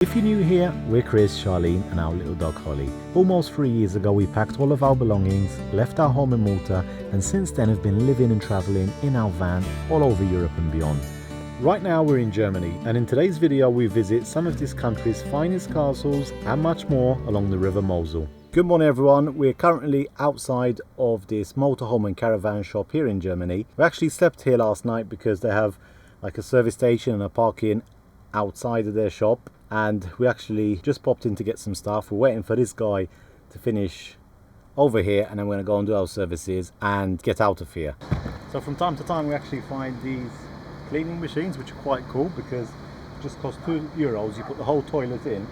If you're new here, we're Chris, Charlene and our little dog Holly. Almost 3 years ago we packed all of our belongings, left our home in Malta, and since then have been living and travelling in our van all over Europe and beyond. Right now we're in Germany, and in today's video we visit some of this country's finest castles and much more along the River Mosel. Good morning everyone, we're currently outside of this motorhome and caravan shop here in Germany. We actually slept here last night because they have like a service station and a parking outside of their shop, and we actually just popped in to get some stuff. We're waiting for this guy to finish over here and then we're going to go and do our services and get out of here. So from time to time we actually find these cleaning machines which are quite cool because it just costs €2. You put the whole toilet in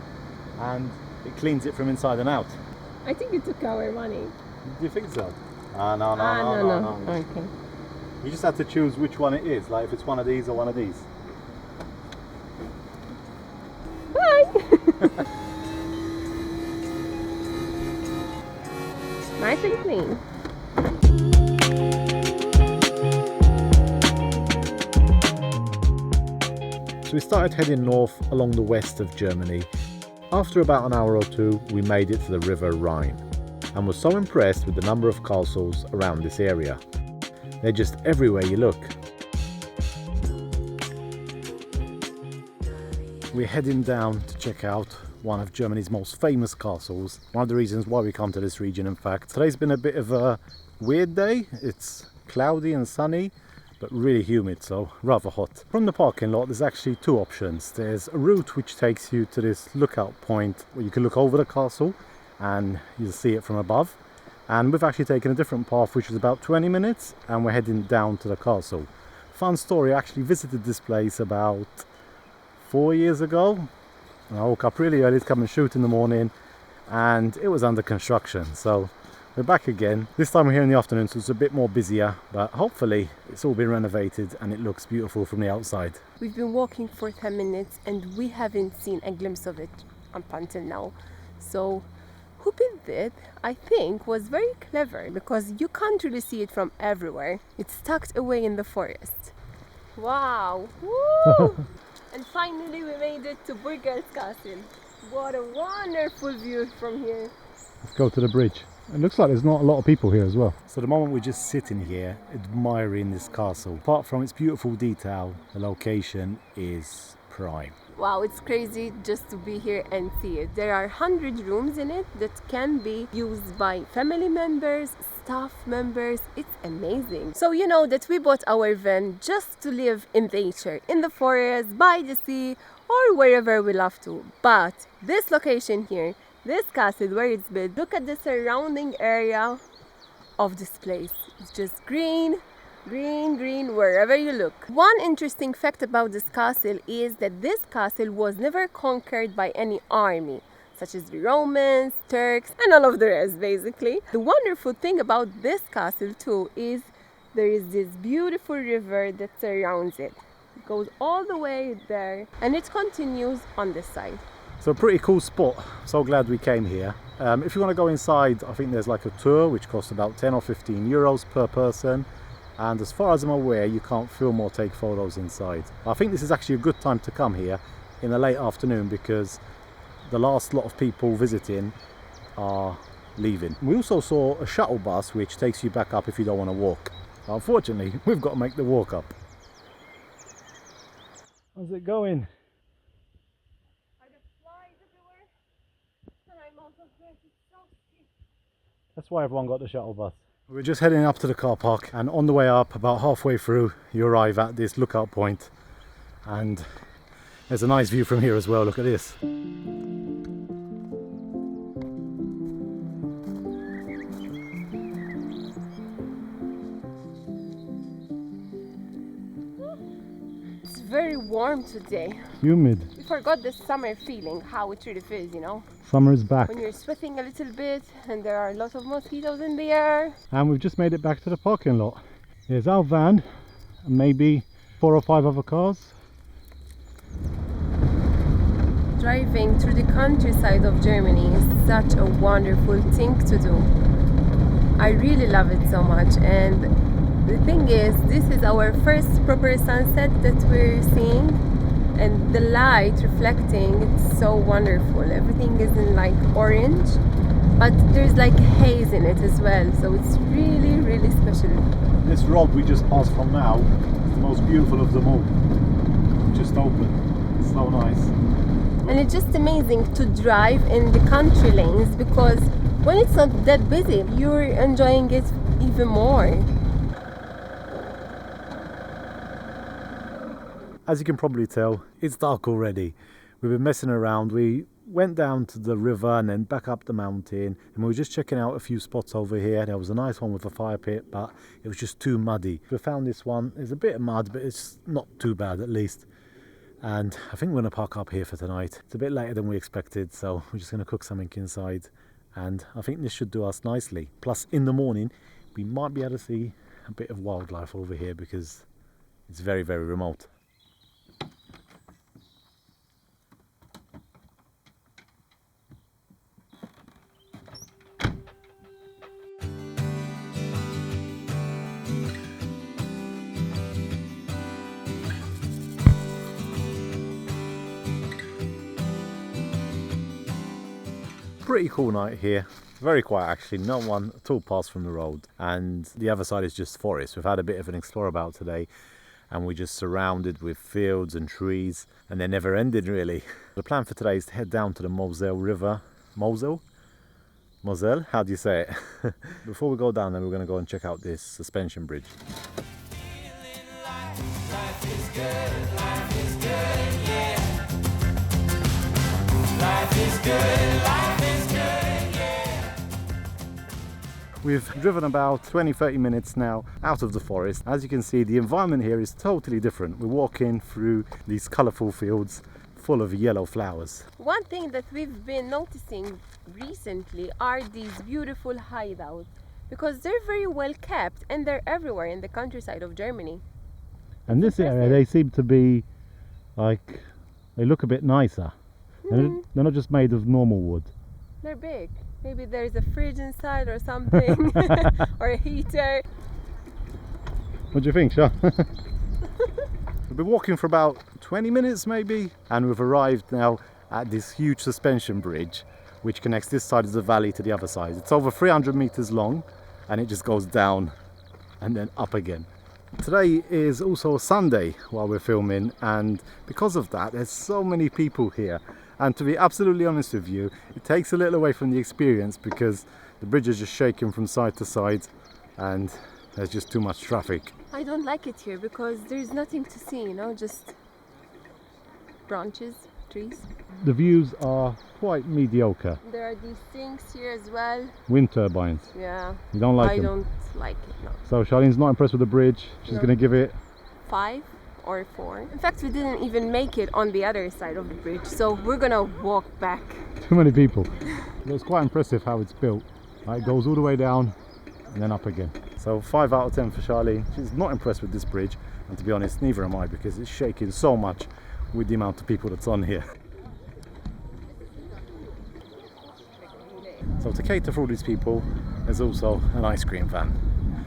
and it cleans it from inside and out. I think you took our money. Do you think so? No. Okay. You just have to choose which one it is, like if it's one of these or one of these. Hi! Nice and clean. So we started heading north along the west of Germany. After about an hour or two, we made it to the River Rhine and was so impressed with the number of castles around this area. They're just everywhere you look. We're heading down to check out one of Germany's most famous castles. One of the reasons why we come to this region, in fact. Today's been a bit of a weird day. It's cloudy and sunny, but really humid, so rather hot. From the parking lot, there's actually two options. There's a route which takes you to this lookout point where you can look over the castle and you'll see it from above. And we've actually taken a different path, which is about 20 minutes, and we're heading down to the castle. Fun story, I actually visited this place about 4 years ago. I woke up really early to come and shoot in the morning and it was under construction, so we're back again. This time we're here in the afternoon, so it's a bit more busier, but hopefully it's all been renovated and it looks beautiful from the outside. We've been walking for 10 minutes and we haven't seen a glimpse of it up until now. So who built it, I think, was very clever because you can't really see it from everywhere. It's tucked away in the forest. Wow! Woo! And finally we made it to Burg Eltz castle. What a wonderful view from here. Let's go to the bridge. It looks like there's not a lot of people here as well. So the moment we're just sitting here admiring this castle. Apart from its beautiful detail, the location is prime. Wow, it's crazy just to be here and see it. There are 100 rooms in it that can be used by family members, staff members. It's amazing. So you know that we bought our van just to live in nature, in the forest, by the sea, or wherever we love to. But this location here, this castle where it's built, look at the surrounding area of this place. It's just green, green wherever you look. One interesting fact about this castle is that this castle was never conquered by any army, such as the Romans, Turks, and all of the rest basically. The wonderful thing about this castle too is there is this beautiful river that surrounds it. It goes all the way there and it continues on this side. So a pretty cool spot. So glad we came here. If you want to go inside, I think there's like a tour which costs about 10 or 15 euros per person. And as far as I'm aware, you can't film or take photos inside. I think this is actually a good time to come here in the late afternoon because the last lot of people visiting are leaving. We also saw a shuttle bus which takes you back up if you don't want to walk. Unfortunately, we've got to make the walk up. How's it going? That's why everyone got the shuttle bus. We're just heading up to the car park, and on the way up, about halfway through, you arrive at this lookout point, and there's a nice view from here as well. Look at this. It's very warm today. Humid. We forgot the summer feeling, how it really feels, you know? Summer is back. When you're sweating a little bit and there are a lot of mosquitoes in the air. And we've just made it back to the parking lot. Here's our van and maybe 4 or 5 other cars. Driving through the countryside of Germany is such a wonderful thing to do. I really love it so much, and the thing is, this is our first proper sunset that we're seeing, and the light reflecting, it's so wonderful. Everything is in like orange, but there's like haze in it as well, so it's really, really special. This road we just passed from now is the most beautiful of them all. Just open. It's so nice. And it's just amazing to drive in the country lanes, because when it's not that busy, you're enjoying it even more. As you can probably tell, it's dark already. We've been messing around. We went down to the river and then back up the mountain, and we were just checking out a few spots over here. There was a nice one with a fire pit, but it was just too muddy. We found this one. There's a bit of mud, but it's not too bad at least. And I think we're going to park up here for tonight. It's a bit later than we expected, so we're just going to cook something inside, and I think this should do us nicely. Plus in the morning we might be able to see a bit of wildlife over here because it's very, very remote. Pretty cool night here. Very quiet actually, no one at all passed from the road, and the other side is just forest. We've had a bit of an explore about today, and we're just surrounded with fields and trees, and they're never ending really. The plan for today is to head down to the Mosel River. Mosel? How do you say it? Before we go down there, we're going to go and check out this suspension bridge. Life is good, life is good, yeah. Life is good, life is good, yeah. We've driven about 20-30 minutes now out of the forest. As you can see, the environment here is totally different. We're walking through these colourful fields full of yellow flowers. One thing that we've been noticing recently are these beautiful hideouts, because they're very well kept and they're everywhere in the countryside of Germany. And this area, they seem to be like, they look a bit nicer. They're not just made of normal wood. They're big. Maybe there's a fridge inside or something, or a heater. What do you think, Sha? We've been walking for about 20 minutes maybe, and we've arrived now at this huge suspension bridge which connects this side of the valley to the other side. It's over 300 meters long, and it just goes down and then up again. Today is also a Sunday while we're filming, and because of that there's so many people here, and to be absolutely honest with you, it takes a little away from the experience because the bridge is just shaking from side to side and there's just too much traffic. I don't like it here because there's nothing to see, you know, just branches, trees. The views are quite mediocre. There are these things here as well. Wind turbines. Yeah. You don't like them? I don't like it, no. So Charlene's not impressed with the bridge. She's No. going to give it 5 or 4. In fact, we didn't even make it on the other side of the bridge, so we're gonna walk back. too many people. It was quite impressive how it's built. It goes all the way down and then up again. So 5 out of 10 for Charlene. She's not impressed with this bridge, and to be honest, neither am I, because it's shaking so much with the amount of people that's on here. So to cater for all these people, there's also an ice cream van.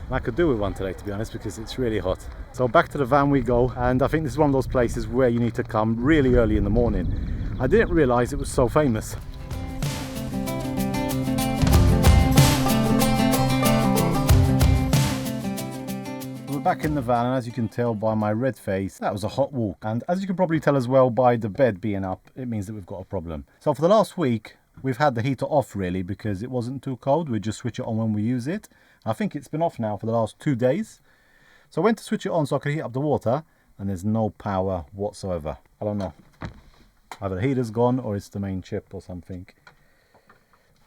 And I could do with one today, to be honest, because it's really hot. So back to the van we go, and I think this is one of those places where you need to come really early in the morning. I didn't realise it was so famous. We're back in the van, and as you can tell by my red face, that was a hot walk. And as you can probably tell as well by the bed being up, it means that we've got a problem. So for the last week, we've had the heater off really because it wasn't too cold. We just switch it on when we use it. I think it's been off now for the last 2 days. So I went to switch it on so I could heat up the water, and there's no power whatsoever. I don't know. Either the heater's gone or it's the main chip or something.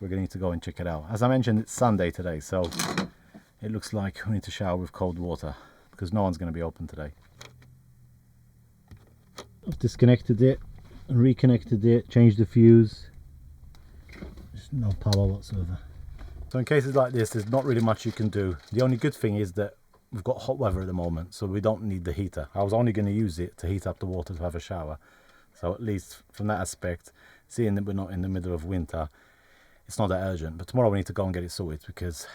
We're going to need to go and check it out. As I mentioned, it's Sunday today, so it looks like we need to shower with cold water because no one's going to be open today. I've disconnected it and reconnected it, changed the fuse. There's no power whatsoever. So in cases like this, there's not really much you can do. The only good thing is that we've got hot weather at the moment, so we don't need the heater. I was only going to use it to heat up the water to have a shower. So at least from that aspect, seeing that we're not in the middle of winter, it's not that urgent. But tomorrow we need to go and get it sorted because,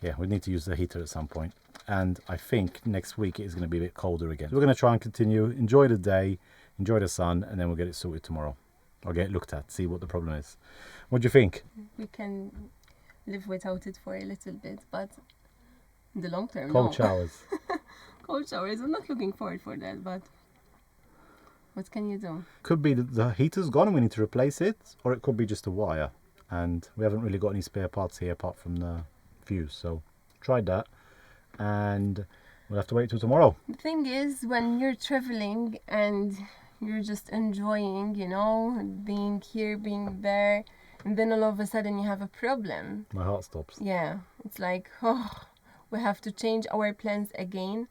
yeah, we need to use the heater at some point. and I think next week it is going to be a bit colder again. So we're going to try and continue, enjoy the day, enjoy the sun, and then we'll get it sorted tomorrow. I'll get it looked at, see what the problem is. What do you think? We can live without it for a little bit, but in the long term, Cold no. showers. Cold showers. I'm not looking forward for that, but what can you do? Could be that the heater's gone and we need to replace it, or it could be just a wire. And we haven't really got any spare parts here apart from the fuse. So tried that, and we'll have to wait till tomorrow. The thing is, when you're traveling and you're just enjoying, you know, being here, being there, and then all of a sudden you have a problem. My heart stops. Yeah, it's like, oh, we have to change our plans again.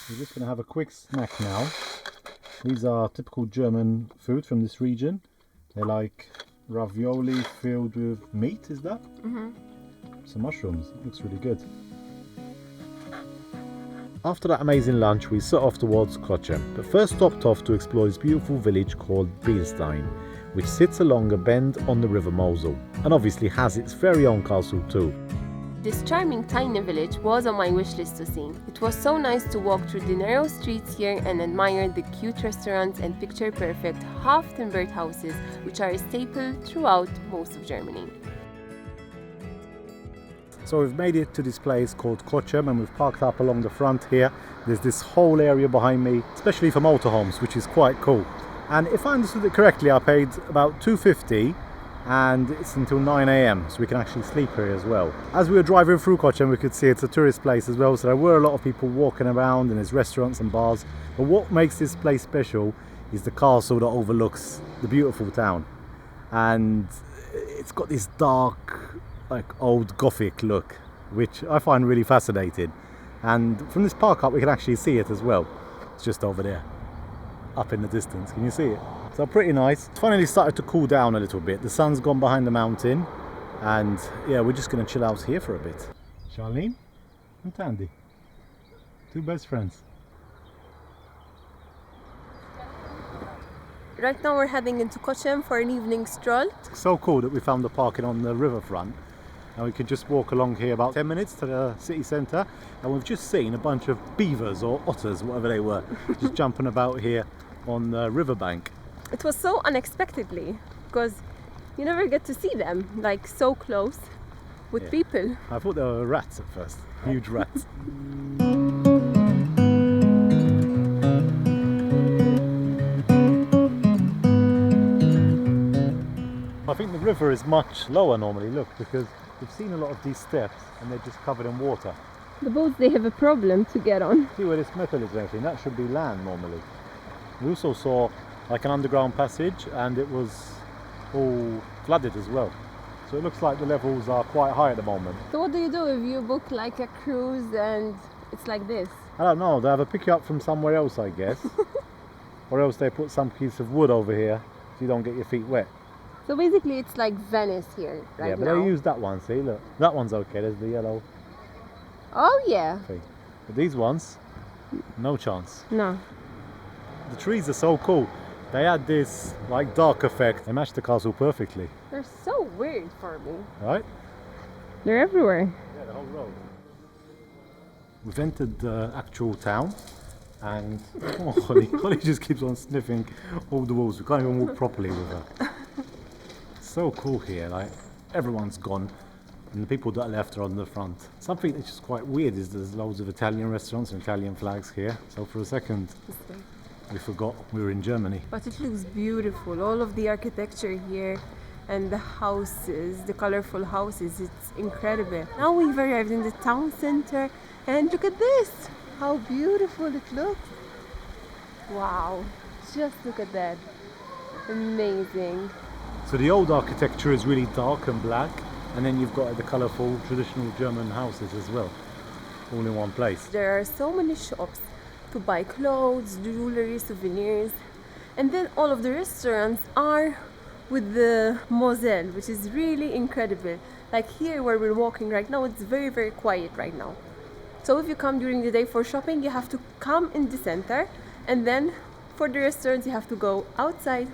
We're just going to have a quick snack now. These are typical German food from this region. They're like ravioli filled with meat, is that? Mm-hmm. Some mushrooms. It looks really good. After that amazing lunch, we set off towards Cochem, but first stopped off to explore this beautiful village called Bielstein, which sits along a bend on the River Mosel, and obviously has its very own castle too. This charming tiny village was on my wish list to see. It was so nice to walk through the narrow streets here and admire the cute restaurants and picture-perfect half-timbered houses, which are a staple throughout most of Germany. So we've made it to this place called Cochem, and we've parked up along the front here. There's this whole area behind me, especially for motorhomes, which is quite cool. And if I understood it correctly, I paid about $2.50, and it's until 9 AM, so we can actually sleep here as well. As we were driving through Cochem, we could see it's a tourist place as well, so there were a lot of people walking around, and there's restaurants and bars. But what makes this place special is the castle that overlooks the beautiful town. And it's got this dark, like old Gothic look, which I find really fascinating. And from this park up we can actually see it as well. It's just over there, up in the distance. Can you see it? So pretty nice. It's finally started to cool down a little bit. The sun's gone behind the mountain, and yeah, we're just going to chill out here for a bit. Charlene and Tandy, two best friends. Right now we're heading into Cochem for an evening stroll. It's so cool that we found the parking on the riverfront, and we can just walk along here about 10 minutes to the city centre, and we've just seen a bunch of beavers or otters, whatever they were, just jumping about here on the riverbank. It was so unexpectedly, because you never get to see them like so close with people. I thought they were rats at first, huge rats. I think the river is much lower normally, look, because we've seen a lot of these steps and they're just covered in water. The boats, they have a problem to get on. See where this metal is and everything, that should be land normally. We also saw like an underground passage, and it was all flooded as well. So it looks like the levels are quite high at the moment. So what do you do if you book like a cruise and it's like this? I don't know, they have a pick you up from somewhere else, I guess. Or else they put some piece of wood over here so you don't get your feet wet. So basically it's like Venice here right Yeah, but now. they use that one, see, look. That one's okay, there's the yellow Oh yeah. thing. But these ones, no chance. No. The trees are so cool. They had this like dark effect. They match the castle perfectly, They're so weird for me. right? They're everywhere. Yeah, the whole road. We've entered the actual town, and oh, Holly just keeps on sniffing all the walls. We can't even walk properly with her. It's so cool here, like everyone's gone, and the people that are left are on the front. Something that's just quite weird is there's loads of Italian restaurants and Italian flags here. So for a second, we forgot we were in Germany. But it looks beautiful. All of the architecture here and the houses, the colorful houses, it's incredible. Now we've arrived in the town center, and look at this! How beautiful it looks! Wow, just look at that. Amazing. So the old architecture is really dark and black, and then you've got the colourful traditional German houses as well, all in one place. There are so many shops to buy clothes, jewelry, souvenirs, and then all of the restaurants are with the Mosel, which is really incredible. Like here where we're walking right now, it's very, very quiet right now. So if you come during the day for shopping, you have to come in the center, and then for the restaurants you have to go outside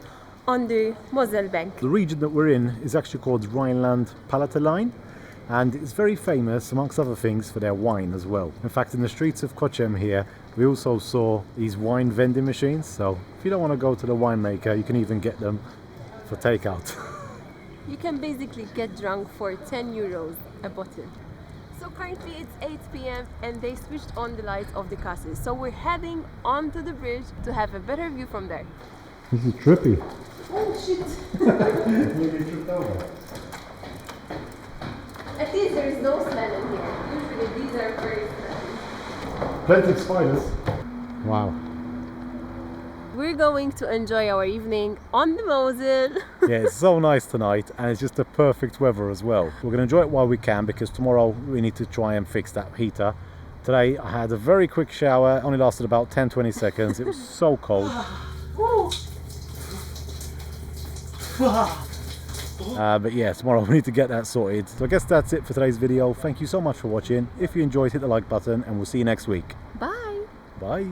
on the Mosel bank. The region that we're in is actually called Rhineland-Palatinate, and it's very famous amongst other things for their wine as well. In fact, in the streets of Cochem here we also saw these wine vending machines, so if you don't want to go to the winemaker you can even get them for takeout. You can basically get drunk for 10 euros a bottle. So currently it's 8 p.m. and they switched on the lights of the castle, so we're heading onto the bridge to have a better view from there. This is trippy. Oh shit! Maybe tripped over. At least there is no smell in here. Usually these are very smelly. Plenty of spiders. Wow. We're going to enjoy our evening on the Mosel. Yeah, it's so nice tonight and it's just the perfect weather as well. We're going to enjoy it while we can because tomorrow we need to try and fix that heater. Today I had a very quick shower, only lasted about 10-20 seconds. It was so cold. But yeah, tomorrow we need to get that sorted. So I guess that's it for today's video. Thank you so much for watching. If you enjoyed, hit the like button and we'll see you next week. Bye! Bye!